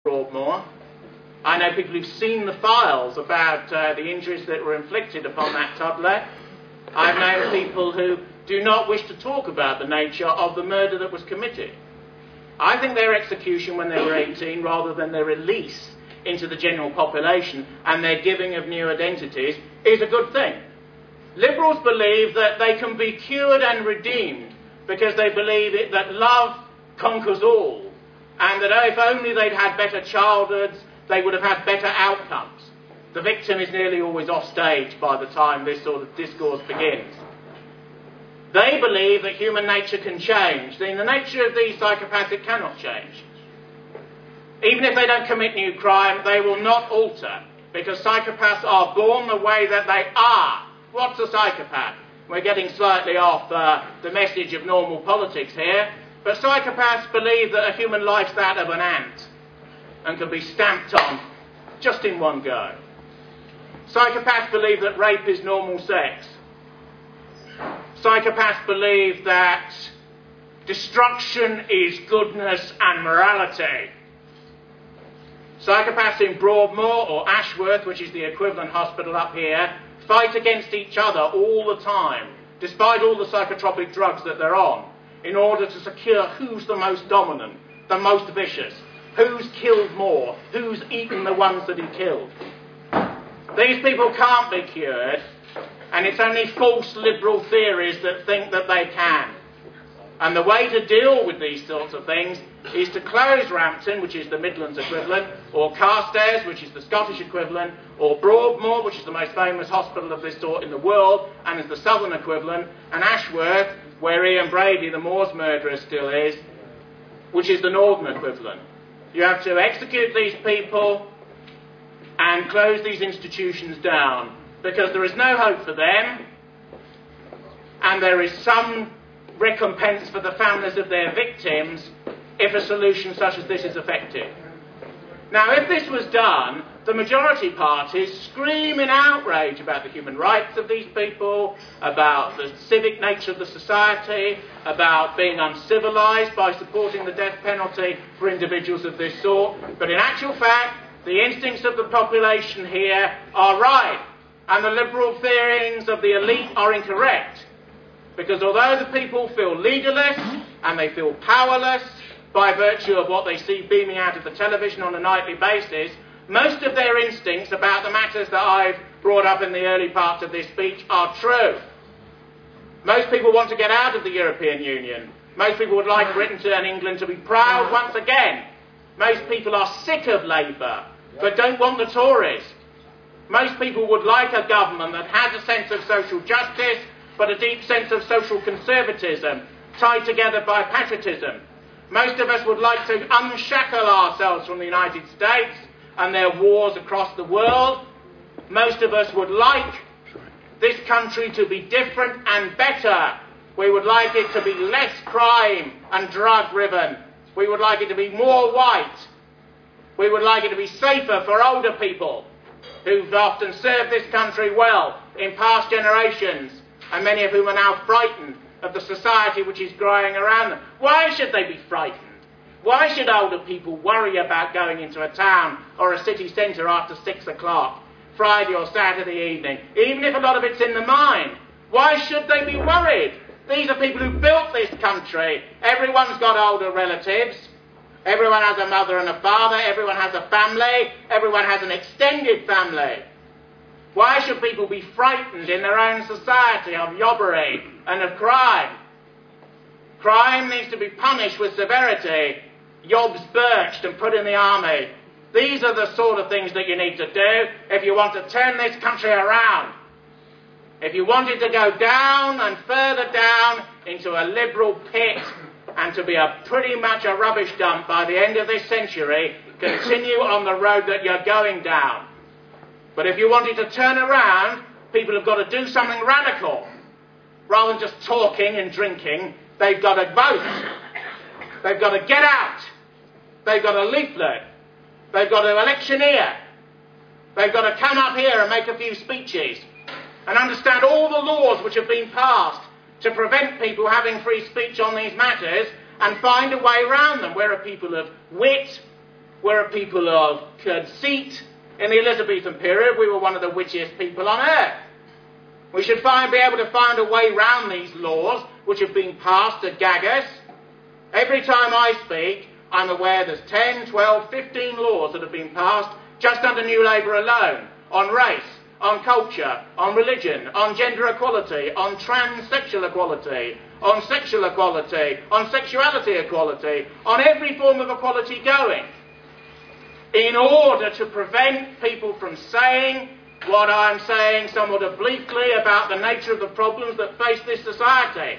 Broadmoor. I know people who've seen the files about the injuries that were inflicted upon that toddler. I've known people who do not wish to talk about the nature of the murder that was committed. I think their execution when they were 18, rather than their release into the general population and their giving of new identities, is a good thing. Liberals believe that they can be cured and redeemed because they believe that love conquers all, and that if only they'd had better childhoods, they would have had better outcomes. The victim is nearly always off stage by the time this sort of discourse begins. They believe that human nature can change. In the nature of these psychopaths, it cannot change. Even if they don't commit new crime, they will not alter, because psychopaths are born the way that they are. What's a psychopath? We're getting slightly off the message of normal politics here, but psychopaths believe that a human life's that of an ant and can be stamped on just in one go. Psychopaths believe that rape is normal sex. Psychopaths believe that destruction is goodness and morality. Psychopaths in Broadmoor or Ashworth, which is the equivalent hospital up here, fight against each other all the time, despite all the psychotropic drugs that they're on, in order to secure who's the most dominant, the most vicious, who's killed more, who's eaten the ones that he killed. These people can't be cured, and it's only false liberal theories that think that they can. And the way to deal with these sorts of things is to close Rampton, which is the Midlands equivalent, or Carstairs, which is the Scottish equivalent, or Broadmoor, which is the most famous hospital of this sort in the world, and is the southern equivalent, and Ashworth, where Ian Brady, the Moors murderer, still is, which is the northern equivalent. You have to execute these people and close these institutions down, because there is no hope for them, and there is some recompense for the families of their victims if a solution such as this is effective. Now, if this was done, the majority parties scream in outrage about the human rights of these people, about the civic nature of the society, about being uncivilised by supporting the death penalty for individuals of this sort. But in actual fact, the instincts of the population here are right, and the liberal theories of the elite are incorrect. Because although the people feel leaderless and they feel powerless by virtue of what they see beaming out of the television on a nightly basis, most of their instincts about the matters that I've brought up in the early parts of this speech are true. Most people want to get out of the European Union. Most people would like Britain and England to be proud once again. Most people are sick of Labour, but don't want the Tories. Most people would like a government that has a sense of social justice, but a deep sense of social conservatism, tied together by patriotism. Most of us would like to unshackle ourselves from the United States and their wars across the world. Most of us would like this country to be different and better. We would like it to be less crime and drug-riven. We would like it to be more white. We would like it to be safer for older people who've often served this country well in past generations, and many of whom are now frightened of the society which is growing around them. Why should they be frightened? Why should older people worry about going into a town or a city centre after 6 o'clock, Friday or Saturday evening, even if a lot of it's in the mind? Why should they be worried? These are people who built this country. Everyone's got older relatives. Everyone has a mother and a father. Everyone has a family. Everyone has an extended family. Why should people be frightened in their own society of robbery and of crime? Crime needs to be punished with severity. Yob's birched and put in the army. These are the sort of things that you need to do if you want to turn this country around. If you want it to go down and further down into a liberal pit and to be pretty much a rubbish dump by the end of this century, continue on the road that you're going down. But if you want it to turn around, people have got to do something radical. Rather than just talking and drinking, they've got to vote. They've got to get out. They've got to leaflet. They've got to electioneer. They've got to come up here and make a few speeches and understand all the laws which have been passed to prevent people having free speech on these matters, and find a way around them. We're a people of wit, We're a people of conceit. In the Elizabethan period, we were one of the wittiest people on earth. We should be able to find a way round these laws which have been passed to gag us. Every time I speak, I'm aware there's 10, 12, 15 laws that have been passed just under New Labour alone, on race, on culture, on religion, on gender equality, on transsexual equality, on sexual equality, on sexuality equality, on every form of equality going, in order to prevent people from saying what I'm saying somewhat obliquely about the nature of the problems that face this society.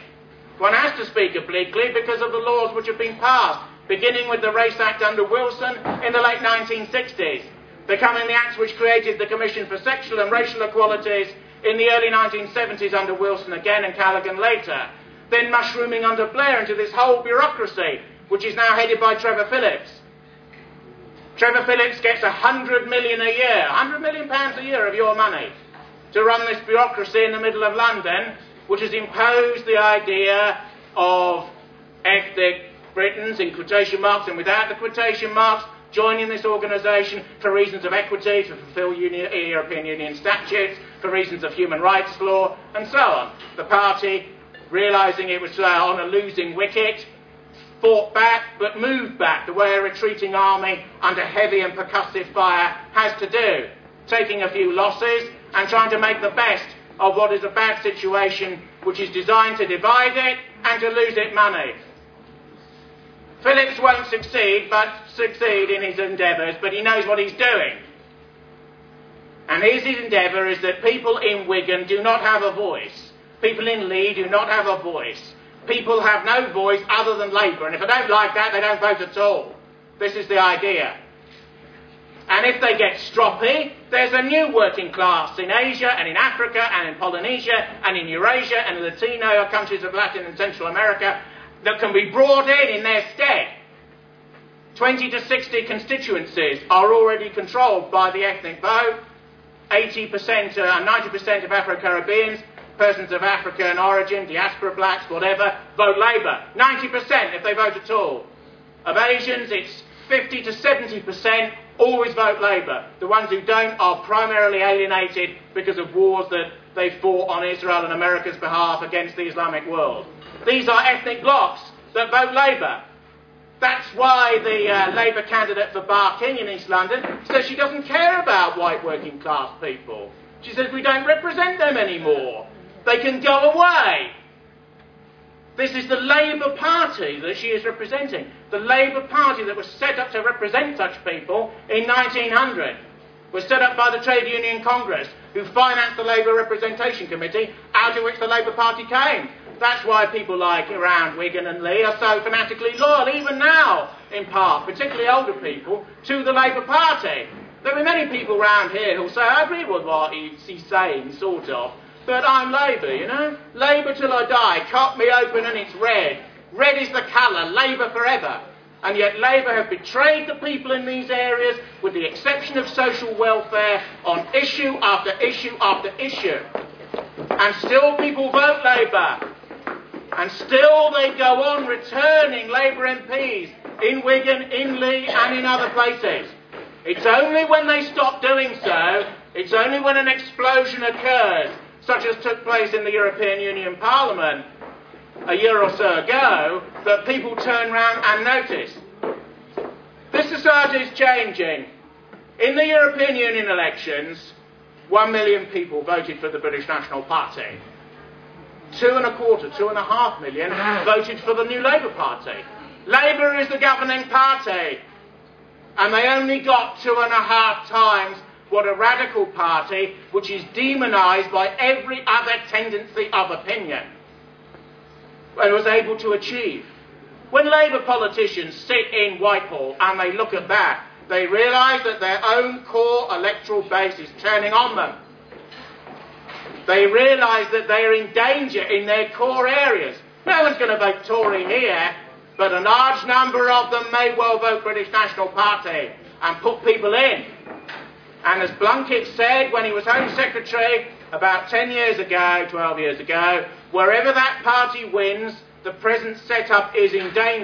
One has to speak obliquely because of the laws which have been passed, beginning with the Race Act under Wilson in the late 1960s, becoming the acts which created the Commission for Sexual and Racial Equalities in the early 1970s under Wilson again and Callaghan later, then mushrooming under Blair into this whole bureaucracy, which is now headed by Trevor Phillips. Trevor Phillips gets £100 million a year, £100 million a year of your money, to run this bureaucracy in the middle of London, which has imposed the idea of ethnic Britons, in quotation marks and without the quotation marks, joining this organisation for reasons of equity, to fulfil European Union statutes, for reasons of human rights law, and so on. The party, realising it was on a losing wicket, fought back, but moved back the way a retreating army under heavy and percussive fire has to do, taking a few losses and trying to make the best of what is a bad situation which is designed to divide it and to lose it money. Phillips won't succeed in his endeavours, but he knows what he's doing. And his endeavour is that people in Wigan do not have a voice. People in Leigh do not have a voice. People have no voice other than Labour, and if they don't like that, they don't vote at all. This is the idea. And if they get stroppy, there's a new working class in Asia and in Africa and in Polynesia and in Eurasia and in the Latino countries of Latin and Central America that can be brought in their stead. 20 to 60 constituencies are already controlled by the ethnic vote. 80% and 90% of Afro-Caribbeans, persons of African origin, diaspora blacks, whatever, vote Labour. 90% if they vote at all. Of Asians, it's 50 to 70% always vote Labour. The ones who don't are primarily alienated because of wars that they fought on Israel and America's behalf against the Islamic world. These are ethnic blocs that vote Labour. That's why the Labour candidate for Barking in East London says she doesn't care about white working class people. She says we don't represent them anymore. They can go away. This is the Labour Party that she is representing. The Labour Party that was set up to represent such people in 1900 was set up by the Trade Union Congress, who financed the Labour Representation Committee, out of which the Labour Party came. That's why people like around Wigan and Leigh are so fanatically loyal, even now, in part, particularly older people, to the Labour Party. There are many people around here who'll say, I agree with what he's saying, sort of, but I'm Labour, you know? Labour till I die. Cut me open and it's red. Red is the colour, Labour forever. And yet Labour have betrayed the people in these areas, with the exception of social welfare, on issue after issue after issue. And still people vote Labour. And still they go on returning Labour MPs in Wigan, in Leigh and in other places. It's only when they stop doing so, it's only when an explosion occurs, such as took place in the European Union Parliament a year or so ago, that people turn round and notice. This society is changing. In the European Union elections, 1 million people voted for the British National Party. 2.25 million voted for the New Labour Party. Labour is the governing party. And they only got 2.5 times what a radical party, which is demonised by every other tendency of opinion, was able to achieve. When Labour politicians sit in Whitehall and they look at that, they realise that their own core electoral base is turning on them. They realise that they are in danger in their core areas. No one's going to vote Tory here, but a large number of them may well vote British National Party and put people in. And as Blunkett said when he was Home Secretary about 10 years ago, 12 years ago, wherever that party wins, the present setup is in danger.